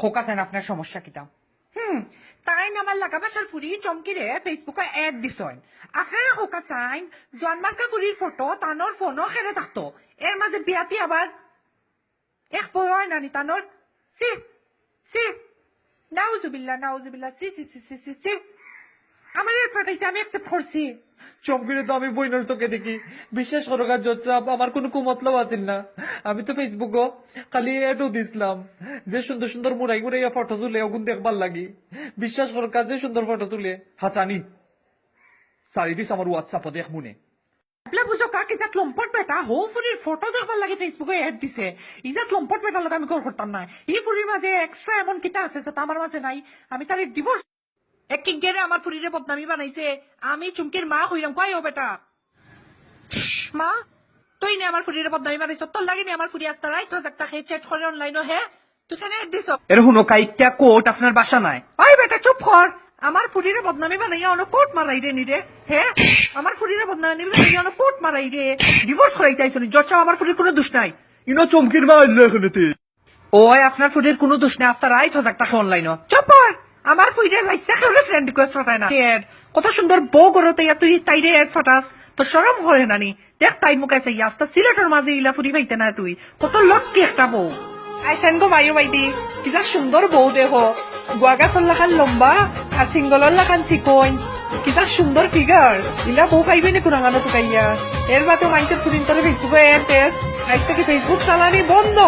খোকা চান আপনার সমস্যা কিতা? তাই আমার লাগা বাসার ফুরি চমকিরে ফেসবুকে এড দিছেন। আপনারা খোকা চাইন জন্মার্কা ফুরির ফটো তানোর ফোনও খেলে থাকতো, এর মাঝে বিয়াতি আবার এক বয় নানি তানোর সি সি নাউজুবিল্লাহ সি সি সি সি সি সি আমার এর ফাটাইছে, আমি একসেপ্ট করছি। চমকিরে তো আমি বইনার চোখে দেখি, বিশ্বাস করো কাজ আমার কোনো কুমতলব আছিল না। আমি তো ফেসবুকও খালি এডও দিছিলাম যে সুন্দর সুন্দর মুড়াই মুড়াইয়া ফটো তুলে ওগুন দেখবার লাগি। বিশ্বাস করো কাজ যে সুন্দর ফটো তুলে হাসানি সারি দিস আমার হোয়াটসঅ্যাপও দেখ মনে। আপলা বুঝো কাকে যাত লম্পট বেটা হো ফুরির ফটো দেখবার লাগে ফেসবুকে এড দিছে। ইজাত লম্পট বেটার লোক আমি কল করতাম না। এই ফুরির মাঝে এক্সট্রা এমন কিতা আছে যেটা আমার মাঝে নাই। আমি তার ডিভোর্স এক গেরে আমার ফুরিরে বদনামি বানাইছে। আমি চুমকির মা হইলাম কয় ও বেটা মা তুই নে আমার ফুরিরে বদনামি বানাইছ, তোর লাগেনি আমার ফুরি আসতে রাইট একটা হে চ্যাট করে অনলাইনে হে তুই কেন এড দিছ? এর হুনো কাইটা কোট আপনার বাসা নাই? ওই বেটা চুপ কর। আমার ফুরিরে বদনামি বানাইয়া অন কোট মারাই রে নি রে। হ্যাঁ আমার ফুরিরে বদনামি বানাইয়া অন কোট মারাই রে। ডিভোর্স করাইতে আইছনি যচ্ছা, আমার ফুরির কোনো দোষ নাই। ইনো চমকির মা আইলো এখানেতে। ওই আপনার ফুরির কোনো দোষ নাই, আস্তা রাইট একটা অনলাইনে চুপ কর। আমার ফুরিরে যাইছে কেউরে ফ্রেন্ড রিকোয়েস্ট পাঠায় না। কত সুন্দর বউ করতে তুই তাইরে এড ফাটাস, তো শরম হয় নানি? দেখ তাই মুখে চাই আস্তা সিলেটের মাঝে ইলা ফুরি পাইতে না তুই, কত লক্ষ্মী একটা বউ। আইসেন গো ভাইও বাইদি কিটা সুন্দর বউ দেহ, গুয়াগাছর লাখান লম্বা আর সিঙ্গলর লাখান চিকন, কিটা সুন্দর ফিগার। ইলা বউ পাইবে নি কুরাঙানো টুকাইয়া। এর বাদে মাইন্সের ফুরিন তোর ফেসবুকে এড দেশ, আজ থেকে ফেসবুক চালানি বন্ধ।